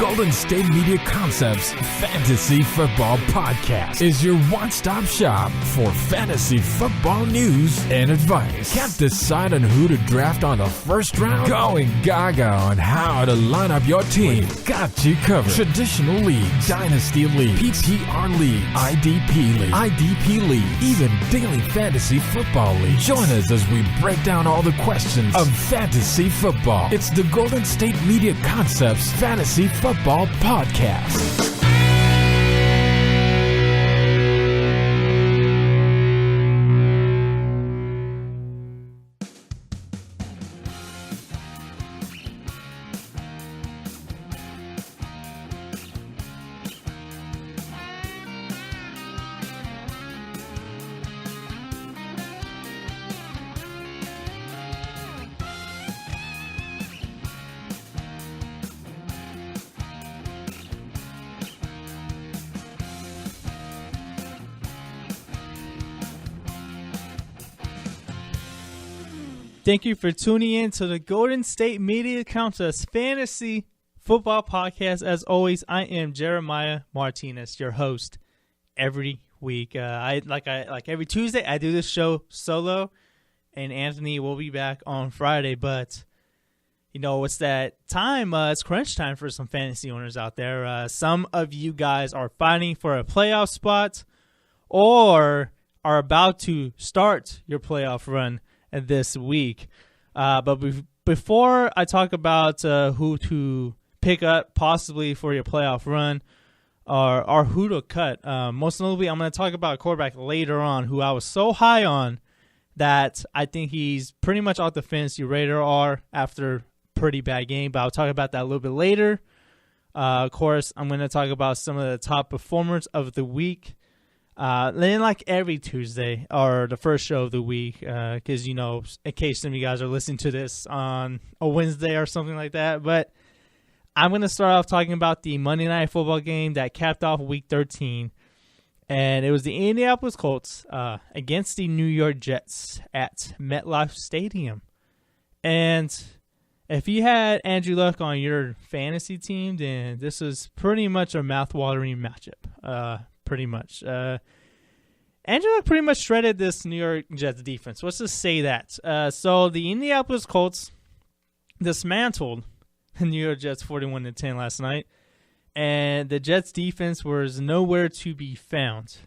Golden State Media Concepts Fantasy Football Podcast is your one-stop shop for fantasy football news and advice. Can't decide on who to draft on the first round? Going gaga on how to line up your team. Got you covered. Traditional league, dynasty league, PPR league, IDP league, even daily fantasy football league. Join us as we break down all the questions of fantasy football. It's the Golden State Media Concepts Fantasy Football Podcast. Thank you for tuning in to the Golden State Media Concepts Fantasy Football Podcast. As always, I am Jeremiah Martinez, your host every week. Like every Tuesday, I do this show solo, and Anthony will be back on Friday. But you know, it's that time. It's crunch time for some fantasy owners out there. Some of you guys are fighting for a playoff spot, or are about to start your playoff run this week. But before I talk about who to pick up possibly for your playoff run or who to cut, most notably I'm going to talk about a quarterback later on who I was so high on that I think he's pretty much off the fantasy radar after a pretty bad game, but I'll talk about that a little bit later. Of course, I'm going to talk about some of the top performers of the week. Then like every Tuesday or the first show of the week, because, you know, in case some of you guys are listening to this on a Wednesday or something like that. But I'm going to start off talking about the Monday Night Football game that capped off Week 13. And it was the Indianapolis Colts against the New York Jets at MetLife Stadium. And if you had Andrew Luck on your fantasy team, then this is pretty much a mouth-watering matchup. Pretty much. Andrew Luck pretty much shredded this New York Jets defense. Let's just say that. So the Indianapolis Colts dismantled the New York Jets 41-10 last night, and the Jets defense was nowhere to be found.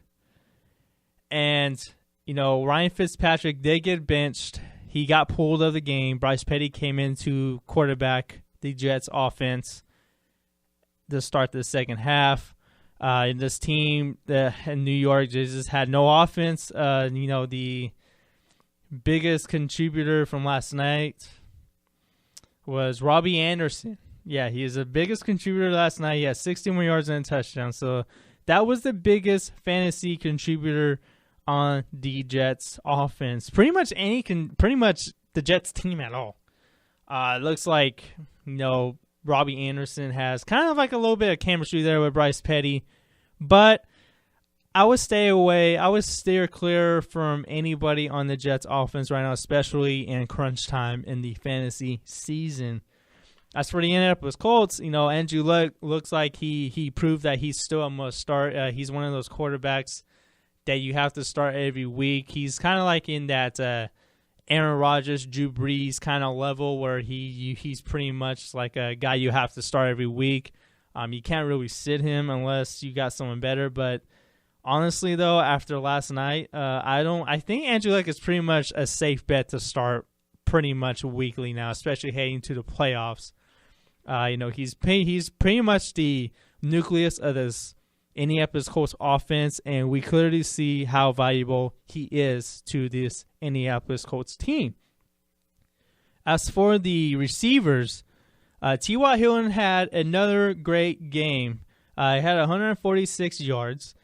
And, you know, Ryan Fitzpatrick did get benched. He got pulled out of the game. Bryce Petty came in to quarterback the Jets offense to start the second half. In this team in New York, they just had no offense. You know, the biggest contributor from last night was Robbie Anderson. Yeah, he is the biggest contributor last night. He had 60 more yards and a touchdown. So that was the biggest fantasy contributor on the Jets offense. Pretty much the Jets team at all. It looks like, you know, Robbie Anderson has kind of like a little bit of chemistry there with Bryce Petty, but I would stay away. I would steer clear from anybody on the Jets offense right now, especially in crunch time in the fantasy season. As for the Indianapolis Colts, you know, Andrew Luck looks like he proved that he's still a must start. He's one of those quarterbacks that you have to start every week. He's kind of like in that Aaron Rodgers, Drew Brees kind of level where he's pretty much like a guy you have to start every week. You can't really sit him unless you got someone better. But honestly, though, after last night, I think Andrew Luck is pretty much a safe bet to start pretty much weekly now, especially heading to the playoffs. You know, he's pretty much the nucleus of this Indianapolis Colts offense, and we clearly see how valuable he is to this Indianapolis Colts team. As for the receivers, T.Y. Hilton had another great game. He had 146 yards,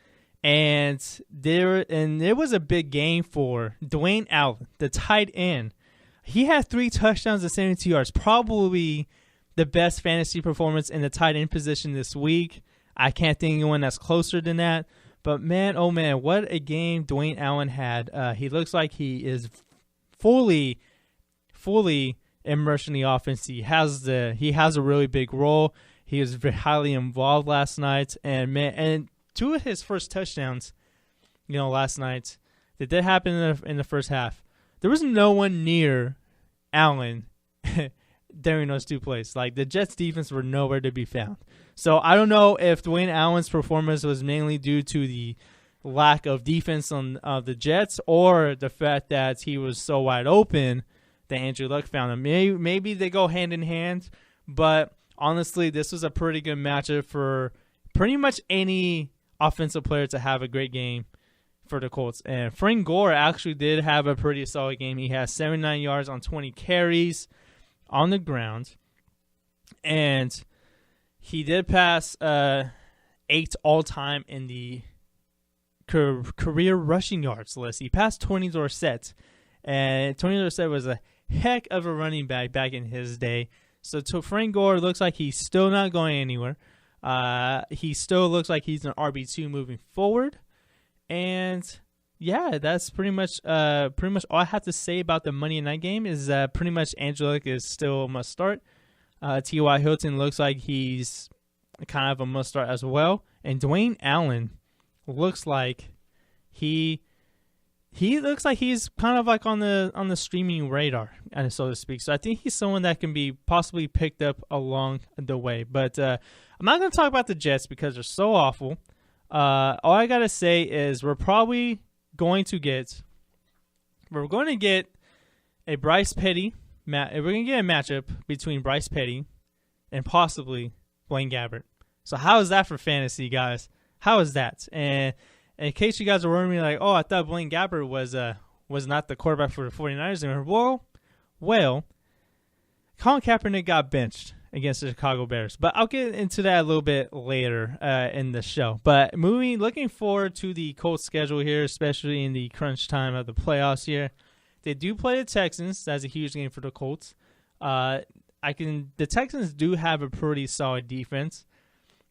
and it was a big game for Dwayne Allen, the tight end. He had 3 touchdowns and 72 yards, probably the best fantasy performance in the tight end position this week. I can't think of anyone that's closer than that. But, man, oh, man, what a game Dwayne Allen had. He looks like he is fully immersed in the offense. He has a really big role. He was very highly involved last night, and two of his first touchdowns, last night, that did happen in the first half. There was no one near Allen during those two plays. Like, the Jets defense were nowhere to be found. So I don't know if Dwayne Allen's performance was mainly due to the lack of defense on the Jets, or the fact that he was so wide open that Andrew Luck found him. Maybe they go hand in hand, but honestly, this was a pretty good matchup for pretty much any offensive player to have a great game for the Colts. And Frank Gore actually did have a pretty solid game. He has 79 yards on 20 carries on the ground, and he did pass 8 all-time in the career rushing yards list. He passed Tony Dorsett, and Tony Dorsett was a heck of a running back in his day. So to Frank Gore, looks like he's still not going anywhere. He still looks like he's an RB2 moving forward. And yeah, that's pretty much all I have to say about the Monday night game. Is pretty much Andrew Luck is still a must start. T.Y. Hilton looks like he's kind of a must start as well. And Dwayne Allen looks like he looks like he's kind of like on the streaming radar, so to speak. So I think he's someone that can be possibly picked up along the way. But I'm not going to talk about the Jets because they're so awful. All I got to say is we're going to get a Bryce Petty. We're going to get a matchup between Bryce Petty and possibly BlaineGabbert. So how is that for fantasy, guys? How is that? And in case you guys are wondering, like, oh, I thought BlaineGabbert was not the quarterback for the 49ers anymore. Well, Colin Kaepernick got benched against the Chicago Bears. But I'll get into that a little bit later in the show. But looking forward to the Colts schedule here, especially in the crunch time of the playoffs here. They do play the Texans. That's a huge game for the Colts. The Texans do have a pretty solid defense.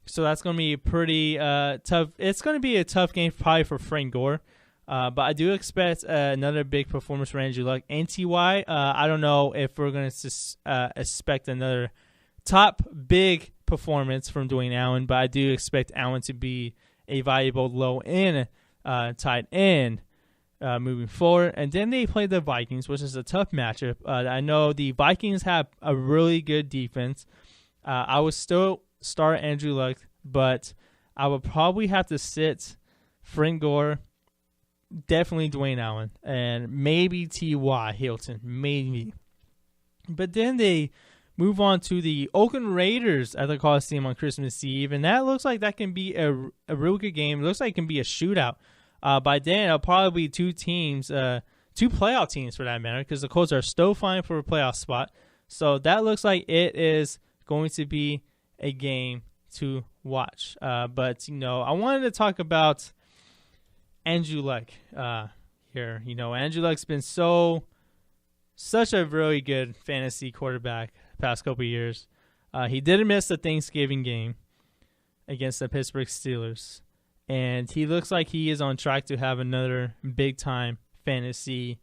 So that's going to be pretty tough. It's going to be a tough game probably for Frank Gore. But I do expect another big performance for Andrew Luck and T.Y. I don't know if we're going to expect another top big performance from Dwayne Allen, but I do expect Allen to be a valuable low-end tight end moving forward. And then they play the Vikings, which is a tough matchup. I know the Vikings have a really good defense. I would still start Andrew Luck, but I would probably have to sit Frank Gore, definitely Dwayne Allen, and maybe T.Y. Hilton, maybe. But then they move on to the Oakland Raiders at the Coliseum on Christmas Eve, and that looks like that can be a real good game. It looks like it can be a shootout. By then, it'll probably be two playoff teams for that matter, because the Colts are still fighting for a playoff spot. So that looks like it is going to be a game to watch. But I wanted to talk about Andrew Luck here. Andrew Luck's been such a really good fantasy quarterback the past couple of years. He didn't miss the Thanksgiving game against the Pittsburgh Steelers, and he looks like he is on track to have another big time fantasy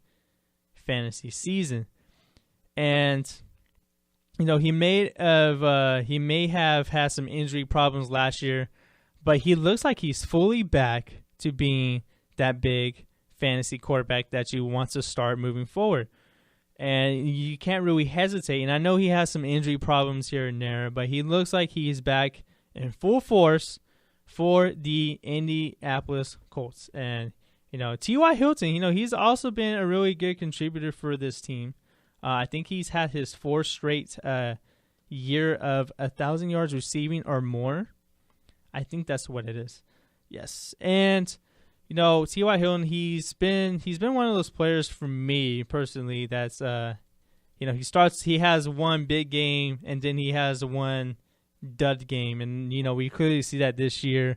season. And he may have had some injury problems last year, but he looks like he's fully back to being that big fantasy quarterback that you want to start moving forward. And you can't really hesitate. And I know he has some injury problems here and there, but he looks like he's back in full force for the Indianapolis Colts. And, T.Y. Hilton, he's also been a really good contributor for this team. I think he's had his fourth straight year of 1,000 yards receiving or more. I think that's what it is. Yes. And, T.Y. Hilton, he's been one of those players for me personally that's, he has one big game and then he has one dud game. And, we clearly see that this year.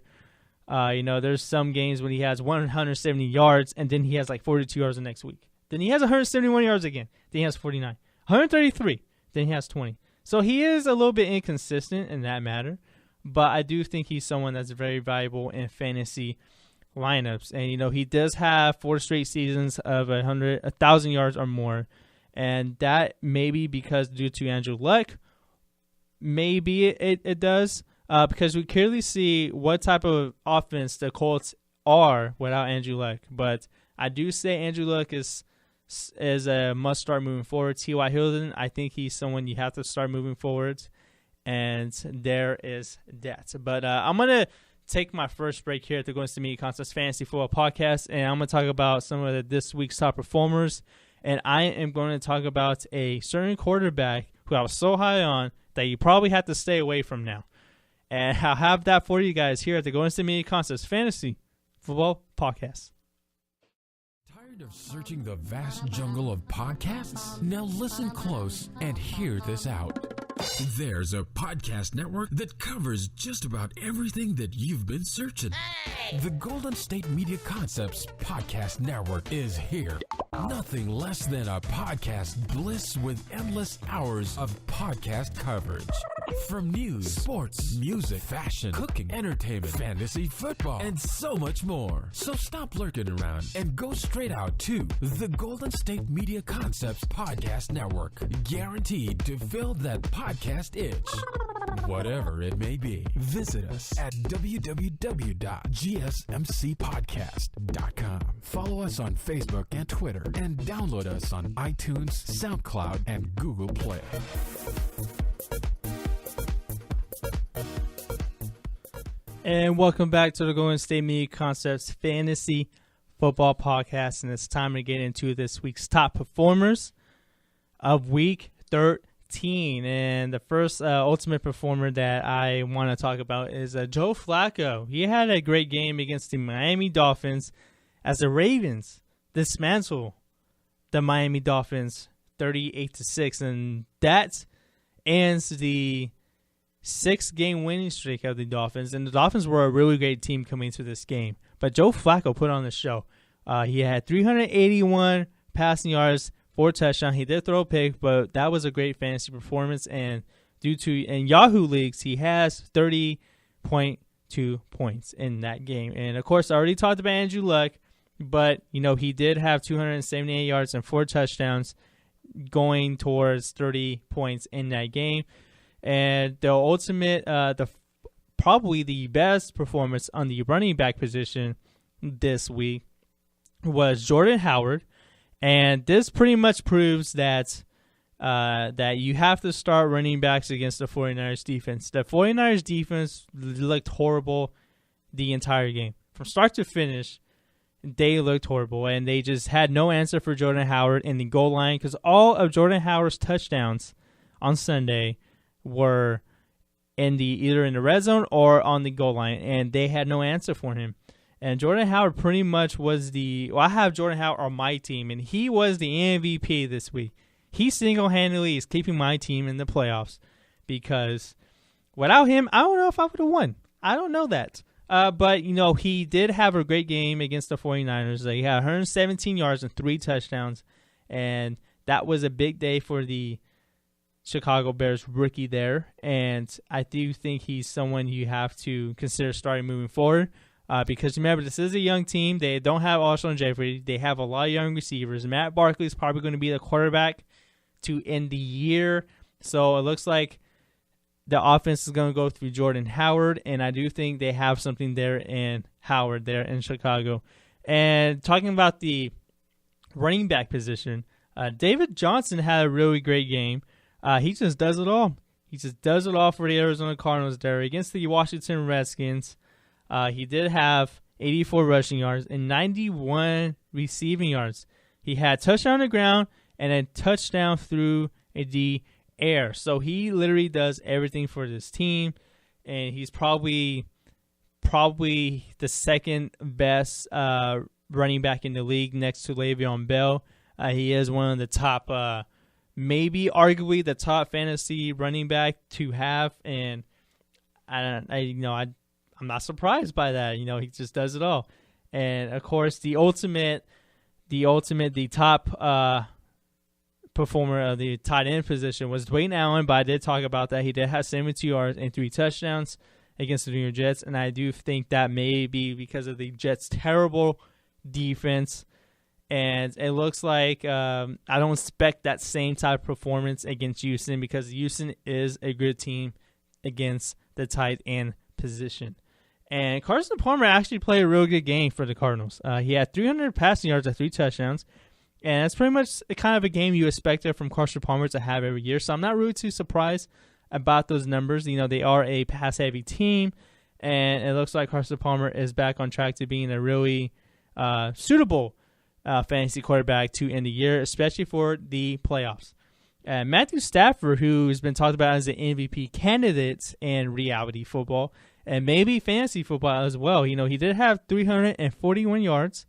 There's some games when he has 170 yards and then he has like 42 yards the next week. Then he has 171 yards again. Then he has 49. 133. Then he has 20. So he is a little bit inconsistent in that matter. But I do think he's someone that's very valuable in fantasy lineups. And, he does have 4 straight seasons of 1,000 yards or more. And that may be because due to Andrew Luck, maybe it does because we clearly see what type of offense the Colts are without Andrew Luck. But I do say Andrew Luck is a must-start moving forward. T.Y. Hilton, I think he's someone you have to start moving forward. And there is that. But I'm going to take my first break here at the Golden State Media Concepts Fantasy Football Podcast, and I'm going to talk about some of this week's top performers. And I am going to talk about a certain quarterback who I was so high on that you probably have to stay away from now. And I'll have that for you guys here at the Golden State Media Concepts Fantasy Football Podcast. Tired of searching the vast jungle of podcasts? Now listen close and hear this out. There's a podcast network that covers just about everything that you've been searching. Hey! The Golden State Media Concepts Podcast Network is here. Nothing less than a podcast bliss with endless hours of podcast coverage. From news, sports, music, fashion, cooking, entertainment, fantasy, football, and so much more. So stop lurking around and go straight out to the Golden State Media Concepts Podcast Network. Guaranteed to fill that podcast itch. Whatever it may be. Visit us at www.gsmcpodcast.com. Follow us on Facebook and Twitter, and download us on iTunes, SoundCloud, and Google Play. And welcome back to the Golden State Media Concepts Fantasy Football Podcast. And it's time to get into this week's top performers of Week 13. And the first ultimate performer that I want to talk about is Joe Flacco. He had a great game against the Miami Dolphins as the Ravens dismantle the Miami Dolphins 38-6. And that ends the 6-game winning streak of the Dolphins, and the Dolphins were a really great team coming into this game. But Joe Flacco put on the show. He had 381 passing yards, 4 touchdowns. He did throw a pick, but that was a great fantasy performance. And due to in Yahoo leagues, he has 30.2 points in that game. And of course, I already talked about Andrew Luck, but he did have 278 yards and 4 touchdowns, going towards 30 points in that game. And the ultimate, probably the best performance on the running back position this week was Jordan Howard. And this pretty much proves that that you have to start running backs against the 49ers defense. The 49ers defense looked horrible the entire game. From start to finish, they looked horrible. And they just had no answer for Jordan Howard in the goal line, because all of Jordan Howard's touchdowns on Sunday were either in the red zone or on the goal line, and they had no answer for him. And Jordan Howard pretty much was I have Jordan Howard on my team, and he was the MVP this week. He single-handedly is keeping my team in the playoffs, because without him, I don't know if I would have won. I don't know that. But, he did have a great game against the 49ers. He had 117 yards and 3 touchdowns, and that was a big day for the Chicago Bears rookie there, and I do think he's someone you have to consider starting moving forward, because remember, this is a young team. They don't have Alshon Jeffrey. They have a lot of young receivers. Matt Barkley is probably going to be the quarterback to end the year, so it looks like the offense is going to go through Jordan Howard, and I do think they have something there in Howard there in Chicago. And talking about the running back position, David Johnson had a really great game. He just does it all. He just does it all for the Arizona Cardinals there against the Washington Redskins. He did have 84 rushing yards and 91 receiving yards. He had a touchdown on the ground and a touchdown through the air. So he literally does everything for this team, and he's probably the second best running back in the league next to Le'Veon Bell. He is one of the top maybe arguably the top fantasy running back to have, and I'm not surprised by that. He just does it all. And of course, the top performer of the tight end position was Dwayne Allen, but I did talk about that. He did have 72 yards and 3 touchdowns against the New York Jets, and I do think that may be because of the Jets' terrible defense. And it looks like I don't expect that same type of performance against Houston because Houston is a good team against the tight end position. And Carson Palmer actually played a real good game for the Cardinals. He had 300 passing yards and 3 touchdowns. And that's pretty much the kind of a game you expected from Carson Palmer to have every year. So I'm not really too surprised about those numbers. You know, they are a pass-heavy team. And it looks like Carson Palmer is back on track to being a really suitable fantasy quarterback to end the year, especially for the playoffs. Matthew Stafford, who's been talked about as an MVP candidate in reality football and maybe fantasy football as well. You know, he did have 341 yards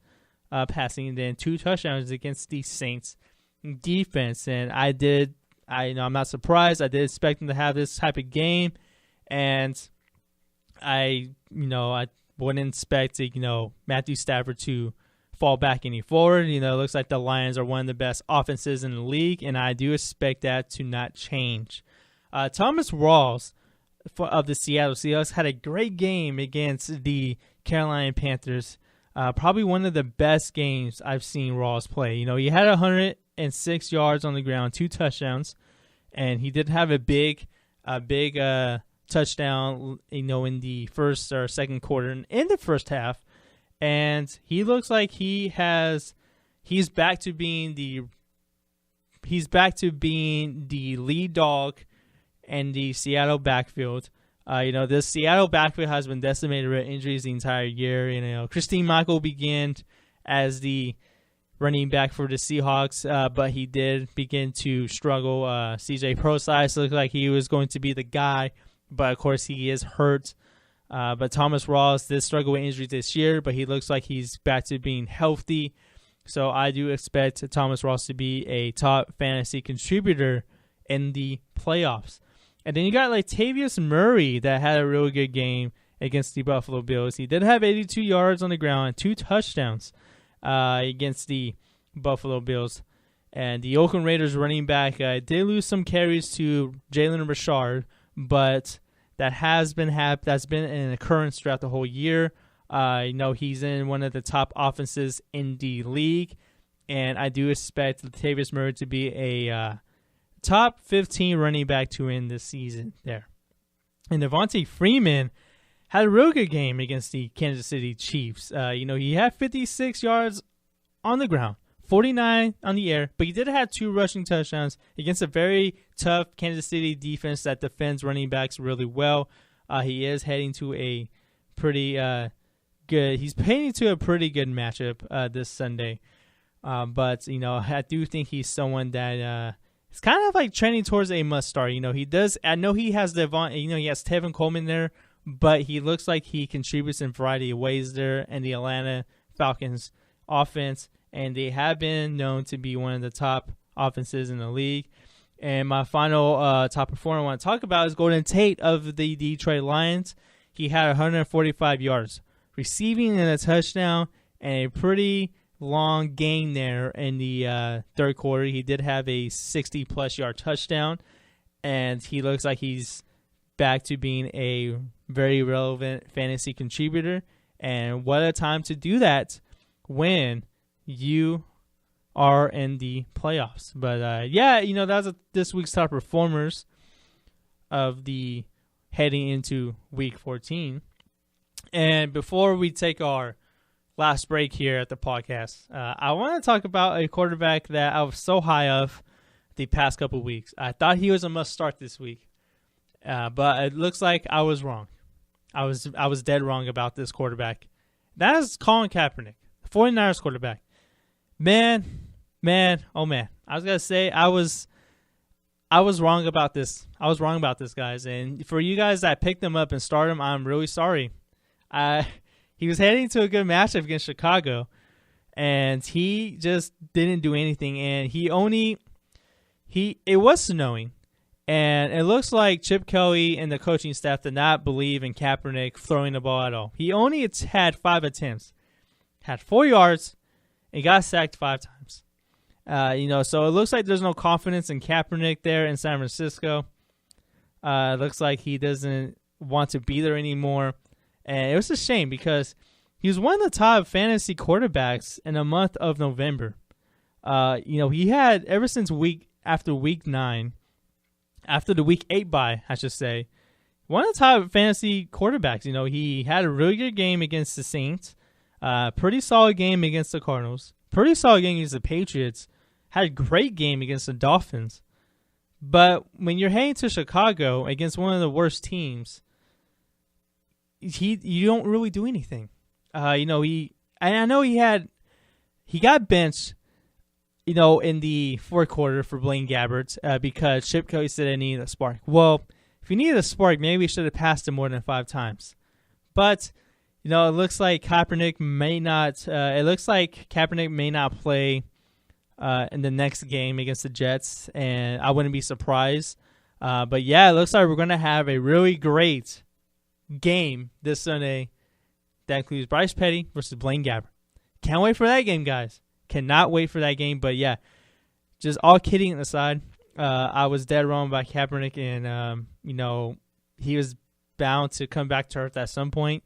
passing and then 2 touchdowns against the Saints defense. And I'm not surprised. I did expect him to have this type of game. And I wouldn't expect, Matthew Stafford to fall back any forward. You know, it looks like the Lions are one of the best offenses in the league, and I do expect that to not change. Thomas Rawls of the Seattle Seahawks had a great game against the Carolina Panthers. Probably one of the best games I've seen Rawls play. You know, he had 106 yards on the ground, 2 touchdowns, and he did have a big touchdown, in the first or second quarter and in the first half. And he looks like he's back to being the lead dog in the Seattle backfield. This Seattle backfield has been decimated with injuries the entire year. Christine Michael began as the running back for the Seahawks, but he did begin to struggle. CJ Prosise looked like he was going to be the guy, but of course he is hurt. But Thomas Rawls did struggle with injuries this year, but he looks like he's back to being healthy. So I do expect Thomas Rawls to be a top fantasy contributor in the playoffs. And then you got Latavius Murray that had a really good game against the Buffalo Bills. He did have 82 yards on the ground and 2 touchdowns against the Buffalo Bills. And the Oakland Raiders running back did lose some carries to Jalen Richard, but that's been an occurrence throughout the whole year. He's in one of the top offenses in the league, and I do expect Latavius Murray to be a top 15 running back to end this season there. And Devonta Freeman had a real good game against the Kansas City Chiefs. He had 56 yards on the ground, 49 on the air, but he did have 2 rushing touchdowns against a very tough Kansas City defense that defends running backs really well. He is heading to a pretty good matchup this Sunday. But I do think he's someone that it's kind of like trending towards a must start. I know he has he has Tevin Coleman there, but he looks like he contributes in a variety of ways there in the Atlanta Falcons offense, and they have been known to be one of the top offenses in the league. And my final top performer I want to talk about is Golden Tate of the Detroit Lions. He had 145 yards, receiving and a touchdown, and a pretty long game there in the third quarter. He did have a 60-plus yard touchdown, and he looks like he's back to being a very relevant fantasy contributor. And what a time to do that when you are in the playoffs. But that's this week's top performers of the heading into week 14. And before we take our last break here at the podcast, I want to talk about a quarterback that I was so high of the past couple of weeks. I thought he was a must start this week, but it looks like I was wrong. I was dead wrong about this quarterback. That is Colin Kaepernick, the 49ers quarterback. Man, oh man. I was going to say I was wrong about this. I was wrong about this, guys. And for you guys that picked him up and started him, I'm really sorry. He was heading to a good matchup against Chicago, and he just didn't do anything. And it was snowing, and it looks like Chip Kelly and the coaching staff did not believe in Kaepernick throwing the ball at all. He only had 5 attempts, had 4 yards, and got sacked 5 times. So it looks like there's no confidence in Kaepernick there in San Francisco. It looks like he doesn't want to be there anymore. And it was a shame because he was one of the top fantasy quarterbacks in the month of November. He had ever since after week 9, after the week 8 bye, I should say, one of the top fantasy quarterbacks. He had a really good game against the Saints, pretty solid game against the Cardinals, pretty solid game against the Patriots, had a great game against the Dolphins. But when you're heading to Chicago against one of the worst teams, you don't really do anything. I know he got benched, in the fourth quarter for BlaineGabbert because Chip Kelly said I needed a spark. Well, if you needed a spark, maybe we should have passed him more than 5 times. But it looks like Kaepernick may not. May not play in the next game against the Jets, and I wouldn't be surprised. But yeah, it looks like we're gonna have a really great game this Sunday. That includes Bryce Petty versus BlaineGabbert. Can't wait for that game, guys. Cannot wait for that game. But yeah, just all kidding aside, I was dead wrong by Kaepernick, and he was bound to come back to earth at some point.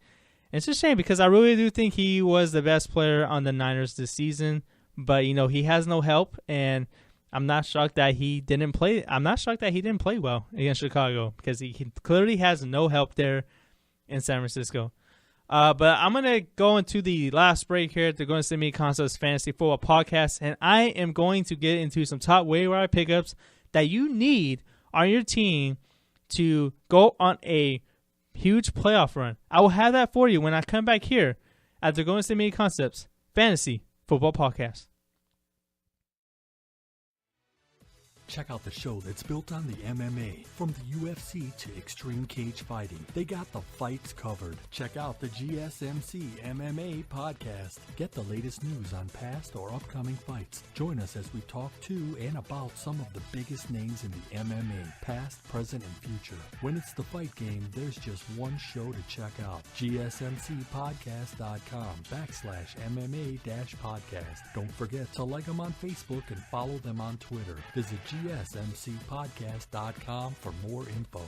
And it's a shame because I really do think he was the best player on the Niners this season. But he has no help, and I'm not shocked that he didn't play. I'm not shocked that he didn't play well against Chicago because he clearly has no help there in San Francisco. But I'm going to go into the last break here at the Golden State Media Concepts Fantasy Football Podcast, and I am going to get into some top waiver wire pickups that you need on your team to go on a huge playoff run. I will have that for you when I come back here at the Golden State Media Concepts Fantasy Football Podcast. Check out the show that's built on the MMA. From the UFC to extreme cage fighting, they got the fights covered. Check out the GSMC MMA Podcast. Get the latest news on past or upcoming fights. Join us as we talk to and about some of the biggest names in the MMA, past, present, and future. When it's the fight game, there's just one show to check out. GSMCpodcast.com/MMA-podcast. Don't forget to like them on Facebook and follow them on Twitter. Visit GSMCpodcast.com for more info.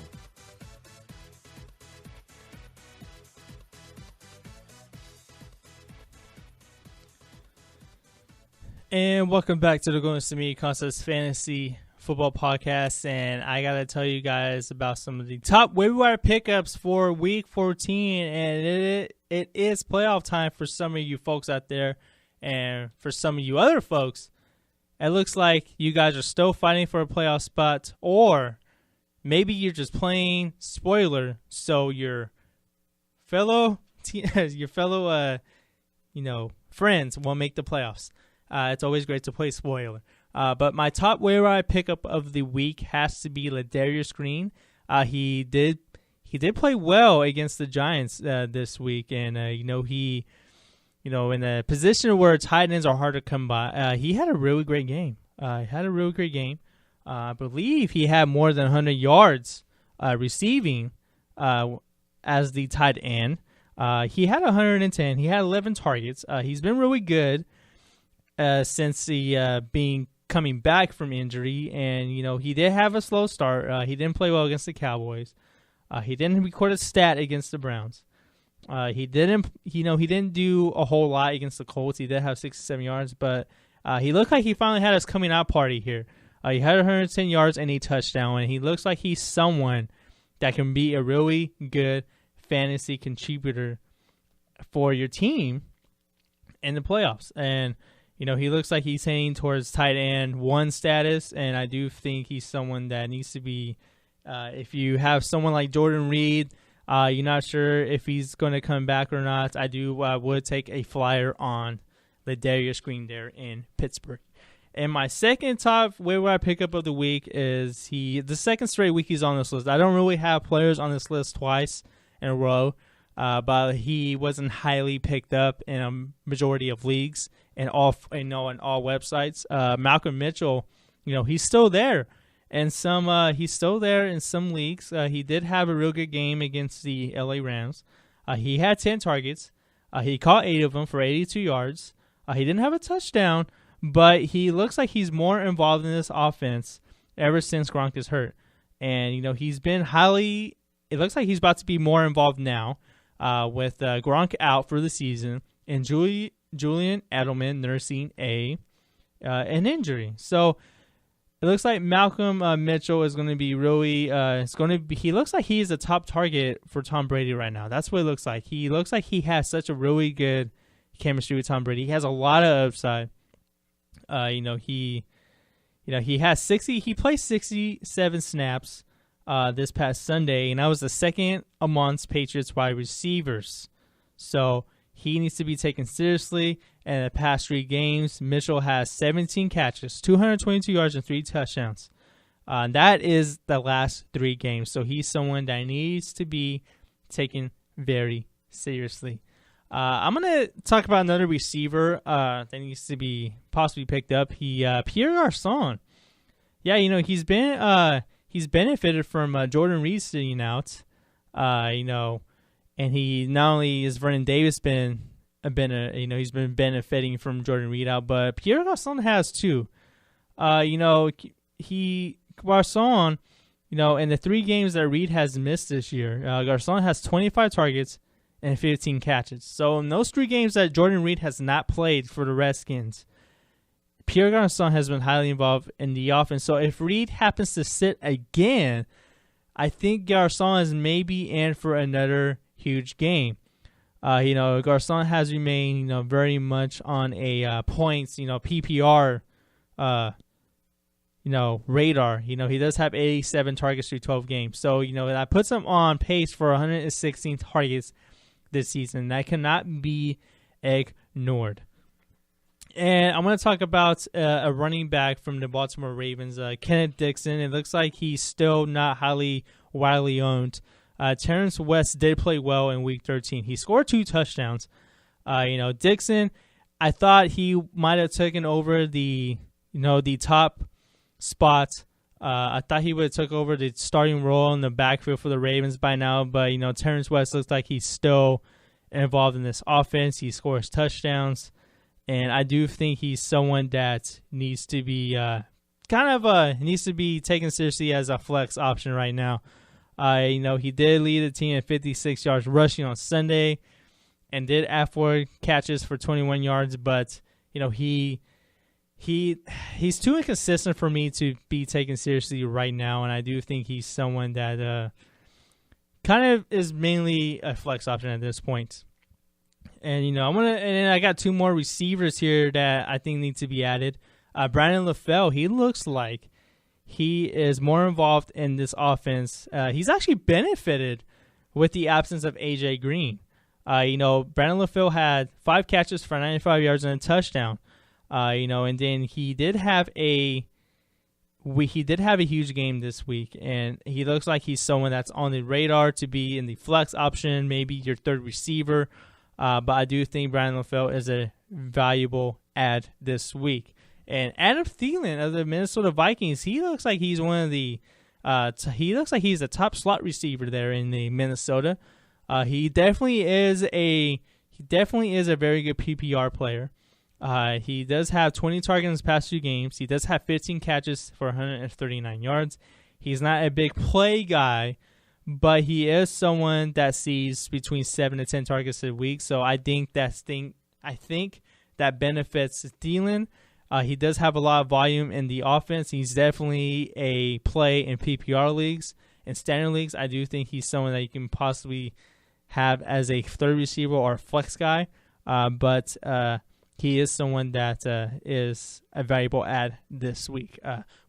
And welcome back to the Golden State Media Concepts Fantasy Football Podcast. And I got to tell you guys about some of the top waiver wire pickups for Week 14. And it is playoff time for some of you folks out there. And for some of you other folks, it looks like you guys are still fighting for a playoff spot, or maybe you're just playing spoiler, so your fellow friends won't make the playoffs. It's always great to play spoiler. But my top waiver wire pickup of the week has to be Ladarius Green. He did play well against the Giants this week, and he. In a position where tight ends are hard to come by, he had a really great game. I believe he had more than 100 yards receiving as the tight end. He had 110. He had 11 targets. He's been really good since coming back from injury. And, he did have a slow start. He didn't play well against the Cowboys. He didn't record a stat against the Browns. He didn't do a whole lot against the Colts. He did have 67 yards, but he looked like he finally had his coming out party here. He had 110 yards and a touchdown, and he looks like he's someone that can be a really good fantasy contributor for your team in the playoffs. And, he looks like he's heading towards tight end 1 status, and I do think he's someone that needs to be, if you have someone like Jordan Reed, you're not sure if he's going to come back or not, I would take a flyer on Ladarius Green there in Pittsburgh. And my second top waiver wire pickup of the week is the second straight week he's on this list. I don't really have players on this list twice in a row, but he wasn't highly picked up in a majority of leagues and all websites. Malcolm Mitchell, he's still there. And he's still there in some leagues. He did have a real good game against the LA Rams. He had 10 targets. He caught 8 of them for 82 yards. He didn't have a touchdown, but he looks like he's more involved in this offense ever since Gronk is hurt. And, he's been it looks like he's about to be more involved now. with Gronk out for the season and Julian Edelman nursing an injury. So it looks like Malcolm Mitchell is going to be really. He looks like he's a top target for Tom Brady right now. That's what it looks like. He looks like he has such a really good chemistry with Tom Brady. He has a lot of upside. He has 60. He played 67 snaps this past Sunday, and that was the second amongst Patriots wide receivers. So he needs to be taken seriously. And the past 3 games, Mitchell has 17 catches, 222 yards, and 3 touchdowns. That is the last 3 games. So he's someone that needs to be taken very seriously. I'm going to talk about another receiver that needs to be possibly picked up. Pierre Garçon. Yeah, he's benefited from Jordan Reed sitting out. And he not only is Vernon Davis he's been benefiting from Jordan Reed out, but Pierre Garçon has too. Garçon, in the 3 games that Reed has missed this year, Garçon has 25 targets and 15 catches. So in those 3 games that Jordan Reed has not played for the Redskins, Pierre Garçon has been highly involved in the offense. So if Reed happens to sit again, I think Garçon is maybe in for another huge game. Garçon has remained, very much on a points, PPR, radar. He does have 87 targets through 12 games. So, that puts him on pace for 116 targets this season. That cannot be ignored. And I'm going to talk about a running back from the Baltimore Ravens, Kenneth Dixon. It looks like he's still not widely owned. Terrance West did play well in Week 13. He scored 2 touchdowns. Dixon, I thought he might have taken over the top spot. I thought he would have took over the starting role in the backfield for the Ravens by now. But, Terrance West looks like he's still involved in this offense. He scores touchdowns. And I do think he's someone that needs to be needs to be taken seriously as a flex option right now. He did lead the team at 56 yards rushing on Sunday and did add 4 catches for 21 yards. But, he's too inconsistent for me to be taken seriously right now. And I do think he's someone that kind of is mainly a flex option at this point. And, and I got 2 more receivers here that I think need to be added. Brandon LaFell, he looks like he is more involved in this offense. He's actually benefited with the absence of A.J. Green. Brandon LaFell had 5 catches for 95 yards and a touchdown. And then he did have a huge game this week, and he looks like he's someone that's on the radar to be in the flex option, maybe your 3rd receiver. But I do think Brandon LaFell is a valuable add this week. And Adam Thielen of the Minnesota Vikings, he looks like he's one of the he's a top slot receiver there in the Minnesota. He definitely is a very good PPR player. He does have 20 targets in his past 2 games. He does have 15 catches for 139 yards. He's not a big play guy, but he is someone that sees between 7 to 10 targets a week. So I think that benefits Thielen. He does have a lot of volume in the offense. He's definitely a play in PPR leagues and standard leagues. I do think he's someone that you can possibly have as a 3rd receiver or a flex guy. But he is someone that is a valuable add this week.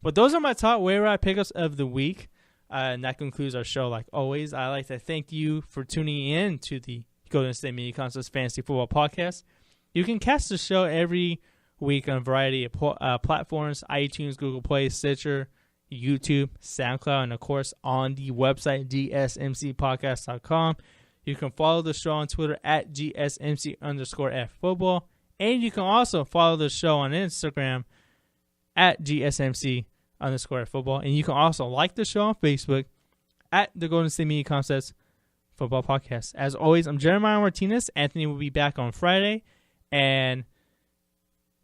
But those are my top waiver pickups of the week. And that concludes our show. Like always, I'd like to thank you for tuning in to the Golden State Media Concepts Fantasy Football Podcast. You can catch the show every week on a variety of platforms: iTunes, Google Play, Stitcher, YouTube, SoundCloud, and of course on the website GSMCpodcast.com. You can follow the show on Twitter at GSMC_FFootball, and you can also follow the show on Instagram at GSMC_football, and you can also like the show on Facebook at the Golden State Media Concepts Football Podcast. As always, I'm Jeremiah Martinez. Anthony will be back on Friday, and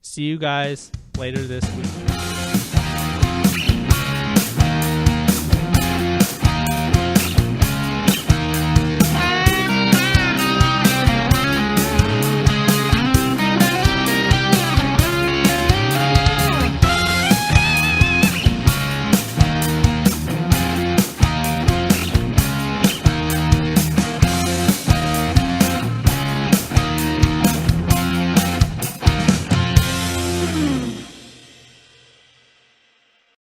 see you guys later this week.